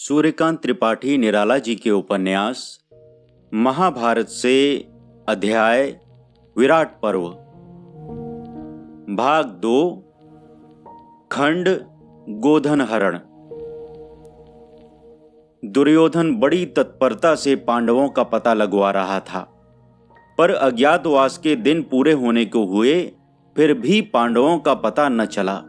सूर्यकांत त्रिपाठी निराला जी के उपन्यास महाभारत से अध्याय विराट पर्व भाग 2 खंड गोधन हरण। दुर्योधन बड़ी तत्परता से पांडवों का पता लगवा रहा था, पर अज्ञातवास के दिन पूरे होने को हुए फिर भी पांडवों का पता न चला।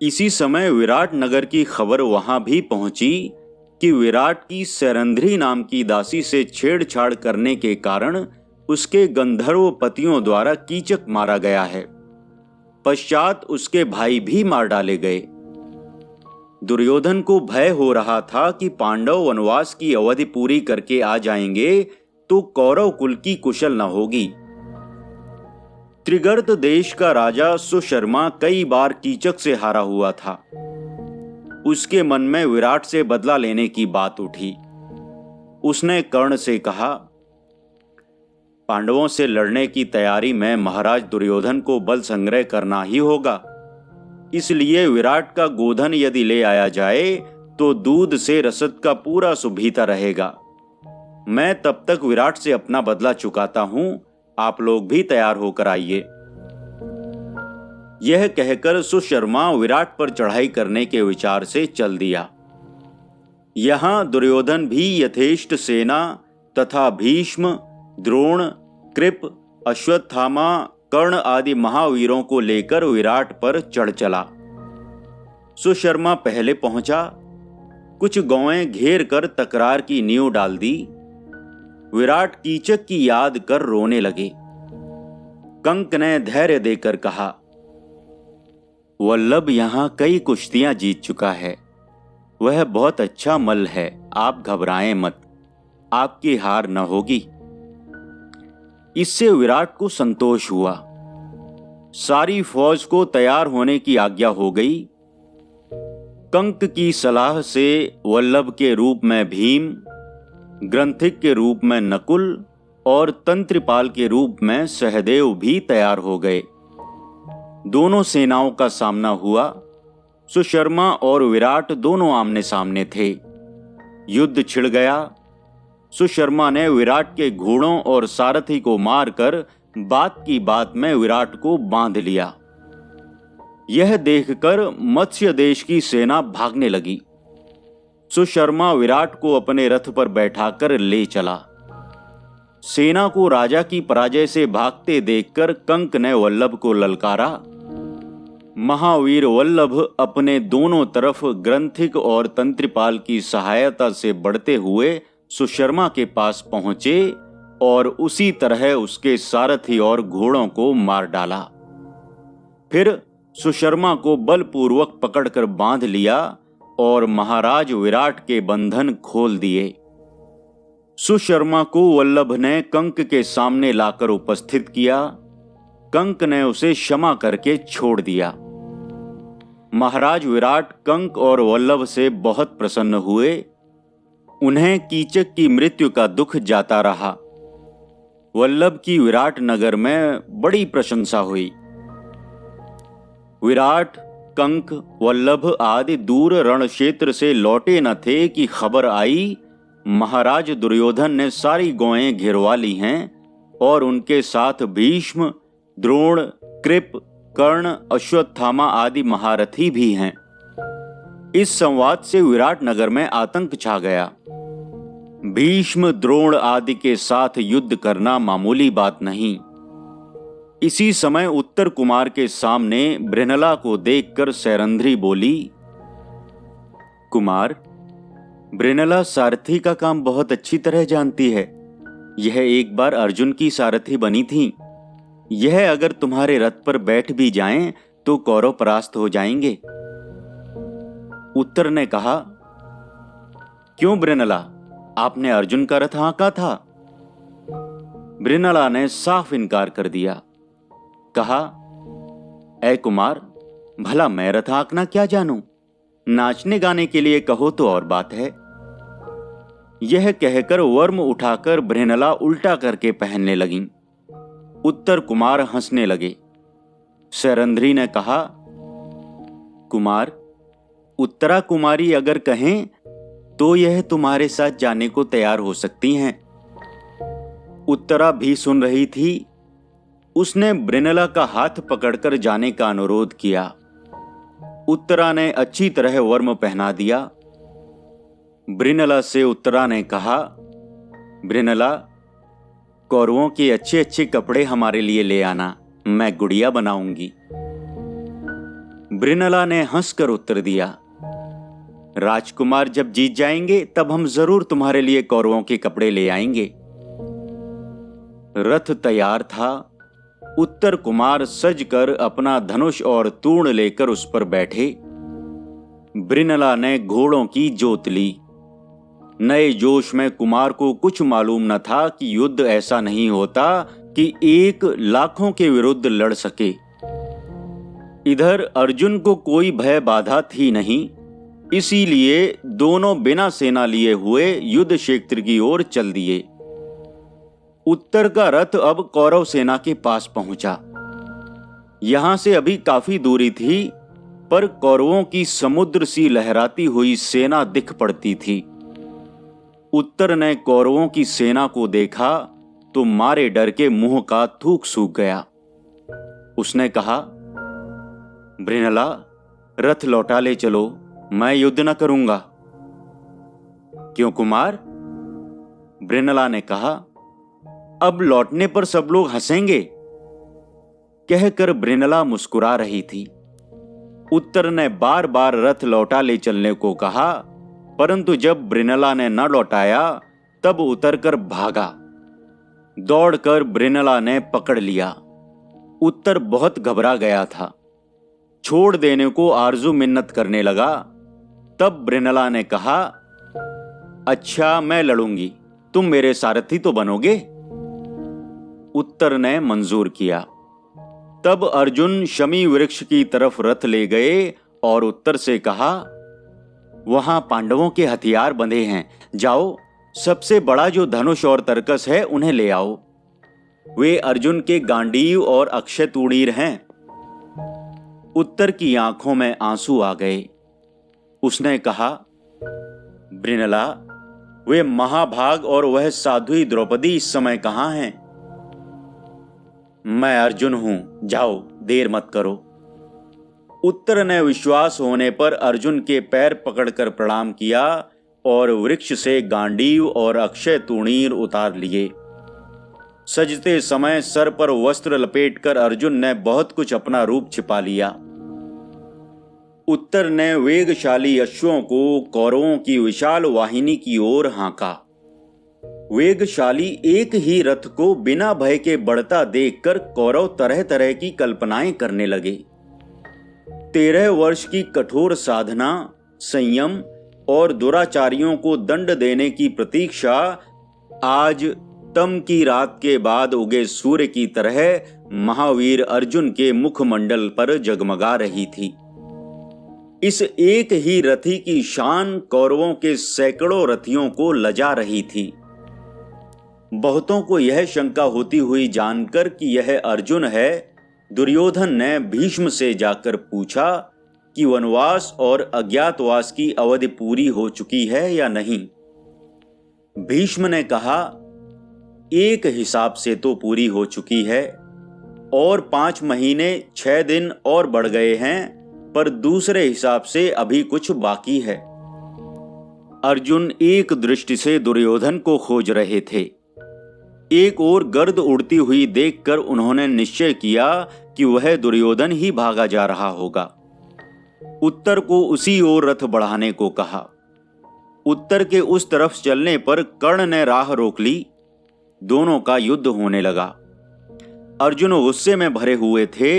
इसी समय विराट नगर की खबर वहां भी पहुंची कि विराट की सैरंध्री नाम की दासी से छेड़छाड़ करने के कारण उसके गंधर्व पतियों द्वारा कीचक मारा गया है। पश्चात उसके भाई भी मार डाले गए। दुर्योधन को भय हो रहा था कि पांडव वनवास की अवधि पूरी करके आ जाएंगे तो कौरव कुल की कुशल न होगी। त्रिगर्त देश का राजा सुशर्मा कई बार कीचक से हारा हुआ था। उसके मन में विराट से बदला लेने की बात उठी। उसने कर्ण से कहा, पांडवों से लड़ने की तैयारी में महाराज दुर्योधन को बल संग्रह करना ही होगा। इसलिए विराट का गोधन यदि ले आया जाए तो दूध से रसद का पूरा सुभीता रहेगा। मैं तब तक विराट से अपना बदला चुकाता हूं, आप लोग भी तैयार होकर आइए। यह कहकर सुशर्मा विराट पर चढ़ाई करने के विचार से चल दिया। यहां दुर्योधन भी यथेष्ट सेना तथा भीष्म, द्रोण, कृप, अश्वत्थामा, कर्ण आदि महावीरों को लेकर विराट पर चढ़ चला। सुशर्मा पहले पहुंचा। कुछ गौएं घेर कर तकरार की नींव डाल दी। विराट कीचक की याद कर रोने लगे। कंक ने धैर्य देकर कहा, वल्लभ यहां कई कुश्तियां जीत चुका है। वह बहुत अच्छा मल्ल है, आप घबराएं मत, आपकी हार न होगी। इससे विराट को संतोष हुआ। सारी फौज को तैयार होने की आज्ञा हो गई। कंक की सलाह से वल्लभ के रूप में भीम, ग्रंथिक के रूप में नकुल और तंत्रिपाल के रूप में सहदेव भी तैयार हो गए। दोनों सेनाओं का सामना हुआ। सुशर्मा और विराट दोनों आमने सामने थे। युद्ध छिड़ गया। सुशर्मा ने विराट के घोड़ों और सारथी को मारकर बात की बात में विराट को बांध लिया। यह देखकर मत्स्य देश की सेना भागने लगी। सुशर्मा विराट को अपने रथ पर बैठाकर ले चला। सेना को राजा की पराजय से भागते देखकर कंक ने वल्लभ को ललकारा। महावीर वल्लभ अपने दोनों तरफ ग्रंथिक और तंत्रिपाल की सहायता से बढ़ते हुए सुशर्मा के पास पहुंचे और उसी तरह उसके सारथी और घोड़ों को मार डाला। फिर सुशर्मा को बलपूर्वक पकड़कर बांध लिया और महाराज विराट के बंधन खोल दिए। सुशर्मा को वल्लभ ने कंक के सामने लाकर उपस्थित किया। कंक ने उसे क्षमा करके छोड़ दिया। महाराज विराट कंक और वल्लभ से बहुत प्रसन्न हुए। उन्हें कीचक की मृत्यु का दुख जाता रहा। वल्लभ की विराट नगर में बड़ी प्रशंसा हुई। विराट, कंक, वल्लभ आदि दूर रण क्षेत्र से लौटे न थे कि खबर आई महाराज दुर्योधन ने सारी गौएं घिरवा ली हैं और उनके साथ भीष्म, द्रोण, कृप, कर्ण, अश्वत्थामा आदि महारथी भी हैं। इस संवाद से विराट नगर में आतंक छा गया। भीष्म, द्रोण आदि के साथ युद्ध करना मामूली बात नहीं। इसी समय उत्तर कुमार के सामने बृहनला को देखकर सैरंध्री बोली, कुमार, बृहनला सारथी का काम बहुत अच्छी तरह जानती है। यह एक बार अर्जुन की सारथी बनी थी। यह अगर तुम्हारे रथ पर बैठ भी जाएं तो कौरव परास्त हो जाएंगे। उत्तर ने कहा, क्यों बृहनला, आपने अर्जुन का रथ हाँका था? बृहनला ने साफ इनकार कर दिया। कहा, ऐ कुमार, भला मैं रथ हाँकना क्या जानूं? नाचने गाने के लिए कहो तो और बात है। यह कहकर वर्म उठाकर बृहनला उल्टा करके पहनने लगीं। उत्तर कुमार हंसने लगे। सैरंध्री ने कहा, कुमार, उत्तरा कुमारी अगर कहें तो यह तुम्हारे साथ जाने को तैयार हो सकती हैं। उत्तरा भी सुन रही थी। उसने ब्रिनला का हाथ पकड़कर जाने का अनुरोध किया। उत्तरा ने अच्छी तरह वर्म पहना दिया। ब्रिनला से उत्तरा ने कहा, ब्रिनला, कौरवों के अच्छे अच्छे कपड़े हमारे लिए ले आना, मैं गुड़िया बनाऊंगी। ब्रिनला ने हंसकर उत्तर दिया, राजकुमार जब जीत जाएंगे तब हम जरूर तुम्हारे लिए कौरवों के कपड़े ले आएंगे। रथ तैयार था। उत्तर कुमार सजकर अपना धनुष और तूण लेकर उस पर बैठे। ब्रिनला ने घोड़ों की जोत ली। नए जोश में कुमार को कुछ मालूम न था कि युद्ध ऐसा नहीं होता कि एक लाखों के विरुद्ध लड़ सके। इधर अर्जुन को कोई भय बाधा थी नहीं, इसीलिए दोनों बिना सेना लिए हुए युद्ध क्षेत्र की ओर चल दिए। उत्तर का रथ अब कौरव सेना के पास पहुंचा। यहां से अभी काफी दूरी थी, पर कौरवों की समुद्र सी लहराती हुई सेना दिख पड़ती थी। उत्तर ने कौरवों की सेना को देखा तो मारे डर के मुंह का थूक सूख गया। उसने कहा, ब्रिनला, रथ लौटा ले चलो, मैं युद्ध न करूंगा। क्यों कुमार? ब्रिनला ने कहा, अब लौटने पर सब लोग हंसेंगे। कहकर ब्रिनला मुस्कुरा रही थी। उत्तर ने बार बार रथ लौटा ले चलने को कहा, परंतु जब ब्रिनला ने न लौटाया तब उतरकर भागा। दौड़कर ब्रिनला ने पकड़ लिया। उत्तर बहुत घबरा गया था, छोड़ देने को आरजू मिन्नत करने लगा। तब ब्रिनला ने कहा, अच्छा मैं लड़ूंगी, तुम मेरे सारथी तो बनोगे? उत्तर ने मंजूर किया। तब अर्जुन शमी वृक्ष की तरफ रथ ले गए और उत्तर से कहा, वहां पांडवों के हथियार बंधे हैं, जाओ सबसे बड़ा जो धनुष और तरकस है उन्हें ले आओ। वे अर्जुन के गांडीव और अक्षय तूणीर हैं। उत्तर की आंखों में आंसू आ गए। उसने कहा, ब्रिनला, वे महाभाग और वह साध्वी द्रौपदी इस समय कहां हैं? मैं अर्जुन हूं, जाओ देर मत करो। उत्तर ने विश्वास होने पर अर्जुन के पैर पकड़कर प्रणाम किया और वृक्ष से गांडीव और अक्षय तूणीर उतार लिए। सजते समय सर पर वस्त्र लपेटकर अर्जुन ने बहुत कुछ अपना रूप छिपा लिया। उत्तर ने वेगशाली अश्वों को कौरवों की विशाल वाहिनी की ओर हांका। वेगशाली एक ही रथ को बिना भय के बढ़ता देखकर कौरव तरह तरह की कल्पनाएं करने लगे। 13 वर्ष की कठोर साधना, संयम और दुराचारियों को दंड देने की प्रतीक्षा आज तम की रात के बाद उगे सूर्य की तरह महावीर अर्जुन के मुखमंडल पर जगमगा रही थी। इस एक ही रथी की शान कौरवों के सैकड़ों रथियों को लजा रही थी। बहुतों को यह शंका होती हुई जानकर कि यह अर्जुन है, दुर्योधन ने भीष्म से जाकर पूछा कि वनवास और अज्ञातवास की अवधि पूरी हो चुकी है या नहीं। भीष्म ने कहा, एक हिसाब से तो पूरी हो चुकी है और 5 महीने 6 दिन और बढ़ गए हैं, पर दूसरे हिसाब से अभी कुछ बाकी है। अर्जुन एक दृष्टि से दुर्योधन को खोज रहे थे। एक ओर गर्द उड़ती हुई देखकर उन्होंने निश्चय किया कि वह दुर्योधन ही भागा जा रहा होगा। उत्तर को उसी ओर रथ बढ़ाने को कहा। उत्तर के उस तरफ चलने पर कर्ण ने राह रोक ली। दोनों का युद्ध होने लगा। अर्जुन गुस्से में भरे हुए थे।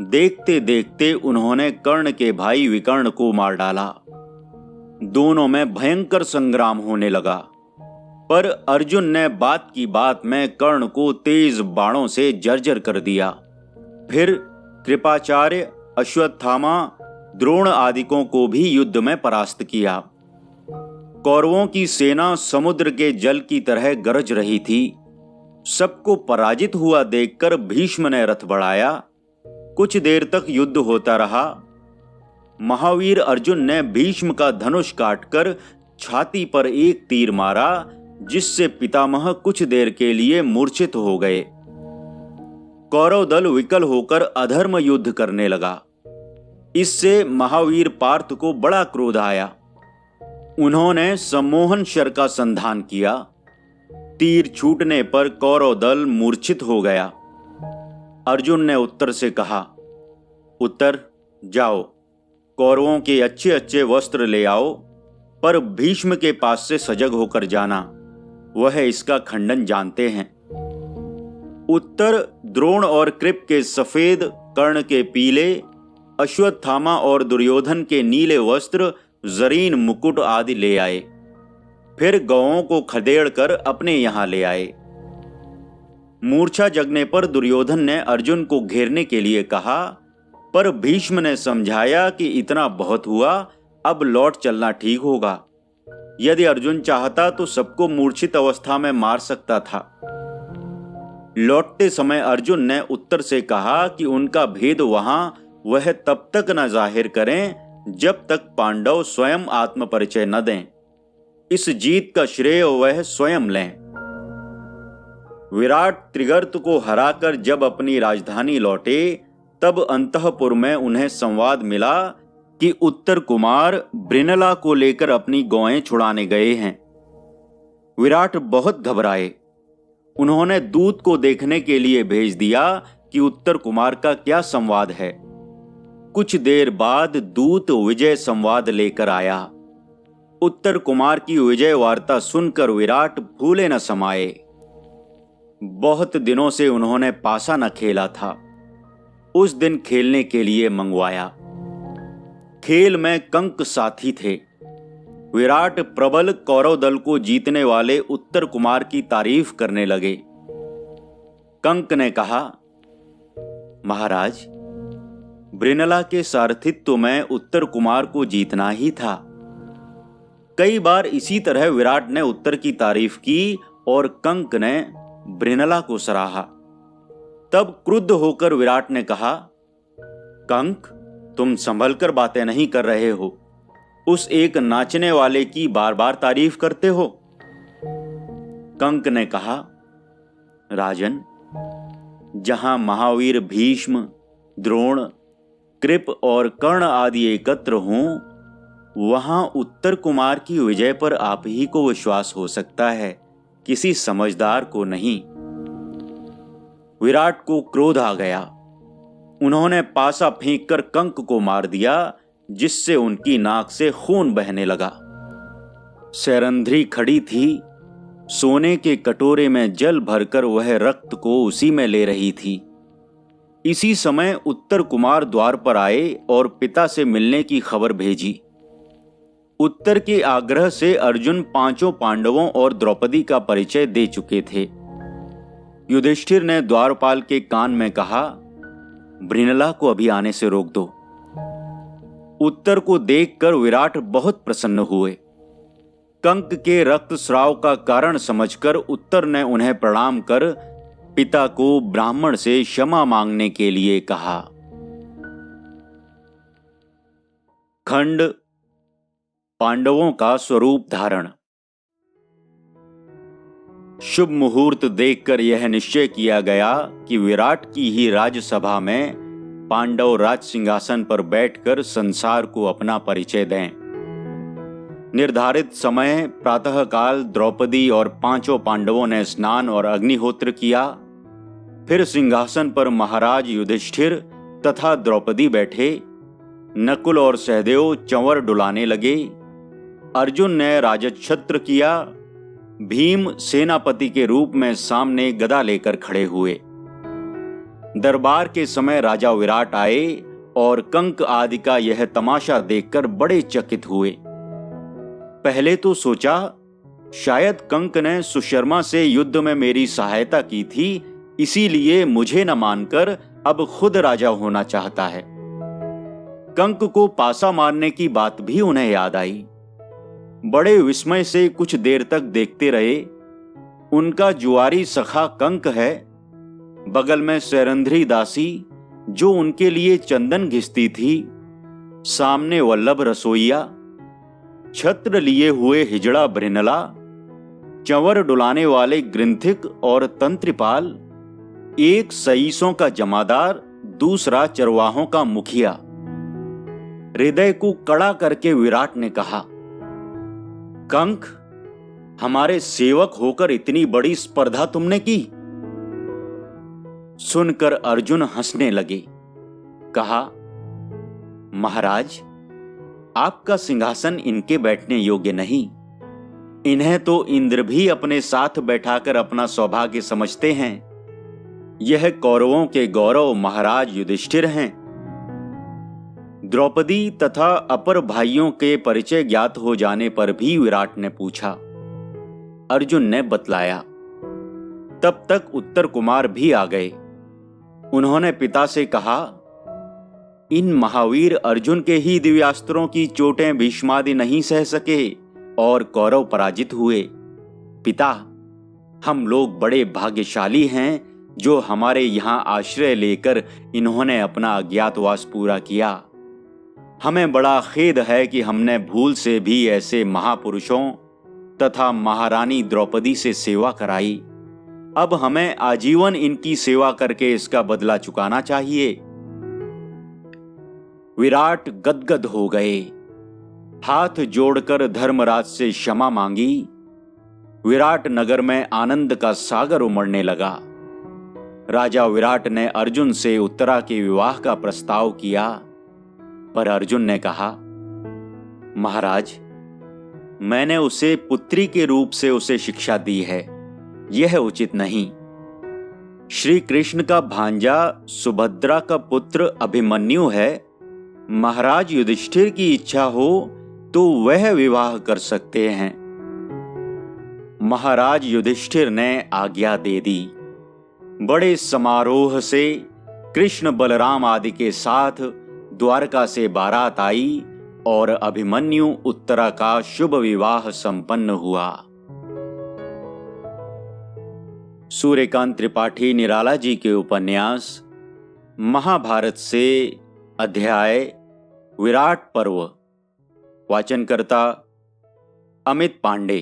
देखते देखते उन्होंने कर्ण के भाई विकर्ण को मार डाला। दोनों में भयंकर संग्राम होने लगा, पर अर्जुन ने बात की बात में कर्ण को तेज बाणों से जर्जर कर दिया। फिर कृपाचार्य, अश्वत्थामा, द्रोण आदिकों को भी युद्ध में परास्त किया। कौरवों की सेना समुद्र के जल की तरह गरज रही थी। सबको पराजित हुआ देखकर भीष्म ने रथ बढ़ाया। कुछ देर तक युद्ध होता रहा। महावीर अर्जुन ने भीष्म का धनुष काटकर छाती पर एक तीर मारा, जिससे पितामह कुछ देर के लिए मूर्छित हो गए। कौरव दल विकल होकर अधर्म युद्ध करने लगा। इससे महावीर पार्थ को बड़ा क्रोध आया। उन्होंने सम्मोहन शर का संधान किया। तीर छूटने पर कौरव दल मूर्छित हो गया। अर्जुन ने उत्तर से कहा, उत्तर जाओ, कौरवों के अच्छे अच्छे वस्त्र ले आओ, पर भीष्म के पास से सजग होकर जाना, वह इसका खंडन जानते हैं। उत्तर द्रोण और कृप के सफेद, कर्ण के पीले, अश्वत्थामा और दुर्योधन के नीले वस्त्र, जरीन मुकुट आदि ले आए। फिर गौओं को खदेड़कर अपने यहां ले आए। मूर्छा जगने पर दुर्योधन ने अर्जुन को घेरने के लिए कहा, पर भीष्म ने समझाया कि इतना बहुत हुआ, अब लौट चलना ठीक होगा। यदि अर्जुन चाहता तो सबको मूर्छित अवस्था में मार सकता था। लौटते समय अर्जुन ने उत्तर से कहा कि उनका भेद वहां वह तब तक न जाहिर करें जब तक पांडव स्वयं आत्म परिचय न दें। इस जीत का श्रेय वह स्वयं लें। विराट त्रिगर्त को हराकर जब अपनी राजधानी लौटे, तब अंतःपुर में उन्हें संवाद मिला कि उत्तर कुमार ब्रिनला को लेकर अपनी गौएं छुड़ाने गए हैं। विराट बहुत घबराए। उन्होंने दूत को देखने के लिए भेज दिया कि उत्तर कुमार का क्या संवाद है। कुछ देर बाद दूत विजय संवाद लेकर आया। उत्तर कुमार की विजय वार्ता सुनकर विराट भूले न समाये। बहुत दिनों से उन्होंने पासा न खेला था। उस दिन खेलने के लिए मंगवाया। खेल में कंक साथी थे। विराट प्रबल कौरव दल को जीतने वाले उत्तर कुमार की तारीफ करने लगे। कंक ने कहा, महाराज, ब्रिनला के सारथित्व में उत्तर कुमार को जीतना ही था। कई बार इसी तरह विराट ने उत्तर की तारीफ की और कंक ने ब्रिनला को सराहा। तब क्रुद्ध होकर विराट ने कहा, कंक, तुम संभल कर बातें नहीं कर रहे हो। उस एक नाचने वाले की बार बार तारीफ करते हो। कंक ने कहा, राजन, जहां महावीर भीष्म, द्रोण, कृप और कर्ण आदि एकत्र हों, वहां उत्तर कुमार की विजय पर आप ही को विश्वास हो सकता है, किसी समझदार को नहीं। विराट को क्रोध आ गया। उन्होंने पासा फेंककर कंक को मार दिया, जिससे उनकी नाक से खून बहने लगा। सैरंध्री खड़ी थी। सोने के कटोरे में जल भरकर वह रक्त को उसी में ले रही थी। इसी समय उत्तर कुमार द्वार पर आए और पिता से मिलने की खबर भेजी। उत्तर के आग्रह से अर्जुन पांचों पांडवों और द्रौपदी का परिचय दे चुके थे। युधिष्ठिर ने द्वारपाल के कान में कहा, ब्रिनला को अभी आने से रोक दो। उत्तर को देखकर विराट बहुत प्रसन्न हुए। कंक के रक्तस्राव का कारण समझकर उत्तर ने उन्हें प्रणाम कर पिता को ब्राह्मण से क्षमा मांगने के लिए कहा। खंड पांडवों का स्वरूप धारण। शुभ मुहूर्त देखकर यह निश्चय किया गया कि विराट की ही राज्यसभा में पांडव राज सिंहासन पर बैठकर संसार को अपना परिचय दें। निर्धारित समय प्रातःकाल द्रौपदी और पांचों पांडवों ने स्नान और अग्निहोत्र किया। फिर सिंहासन पर महाराज युधिष्ठिर तथा द्रौपदी बैठे। नकुल और सहदेव चंवर डुलाने लगे। अर्जुन ने राजछत्र किया। भीम सेनापति के रूप में सामने गदा लेकर खड़े हुए। दरबार के समय राजा विराट आए और कंक आदि का यह तमाशा देखकर बड़े चकित हुए। पहले तो सोचा शायद कंक ने सुशर्मा से युद्ध में मेरी सहायता की थी, इसीलिए मुझे न मानकर अब खुद राजा होना चाहता है। कंक को पासा मारने की बात भी उन्हें याद आई। बड़े विस्मय से कुछ देर तक देखते रहे। उनका जुआरी सखा कंक है, बगल में सैरंध्री दासी जो उनके लिए चंदन घिसती थी, सामने वल्लभ रसोइया, छत्र लिए हुए हिजड़ा भृनला, चंवर डुलाने वाले ग्रंथिक और तंत्रिपाल, एक सईसों का जमादार, दूसरा चरवाहों का मुखिया। हृदय को कड़ा करके विराट ने कहा, कंक, हमारे सेवक होकर इतनी बड़ी स्पर्धा तुमने की। सुनकर अर्जुन हंसने लगे। कहा, महाराज, आपका सिंहासन इनके बैठने योग्य नहीं। इन्हें तो इंद्र भी अपने साथ बैठाकर अपना सौभाग्य समझते हैं। यह कौरवों के गौरव महाराज युधिष्ठिर हैं। द्रौपदी तथा अपर भाइयों के परिचय ज्ञात हो जाने पर भी विराट ने पूछा। अर्जुन ने बतलाया। तब तक उत्तर कुमार भी आ गए। उन्होंने पिता से कहा, इन महावीर अर्जुन के ही दिव्यास्त्रों की चोटें भीष्मादि नहीं सह सके और कौरव पराजित हुए। पिता, हम लोग बड़े भाग्यशाली हैं जो हमारे यहां आश्रय लेकर इन्होंने अपना अज्ञातवास पूरा किया। हमें बड़ा खेद है कि हमने भूल से भी ऐसे महापुरुषों तथा महारानी द्रौपदी से सेवा कराई। अब हमें आजीवन इनकी सेवा करके इसका बदला चुकाना चाहिए। विराट गदगद हो गए। हाथ जोड़कर धर्मराज से क्षमा मांगी। विराट नगर में आनंद का सागर उमड़ने लगा। राजा विराट ने अर्जुन से उत्तरा के विवाह का प्रस्ताव किया, पर अर्जुन ने कहा, महाराज, मैंने उसे पुत्री के रूप से उसे शिक्षा दी है, यह उचित नहीं। श्री कृष्ण का भांजा सुभद्रा का पुत्र अभिमन्यु है। महाराज युधिष्ठिर की इच्छा हो तो वह विवाह कर सकते हैं। महाराज युधिष्ठिर ने आज्ञा दे दी। बड़े समारोह से कृष्ण बलराम आदि के साथ द्वारका से बारात आई और अभिमन्यु उत्तरा का शुभ विवाह संपन्न हुआ। सूर्यकांत त्रिपाठी निराला जी के उपन्यास महाभारत से अध्याय विराट पर्व। वाचनकर्ता अमित पांडे।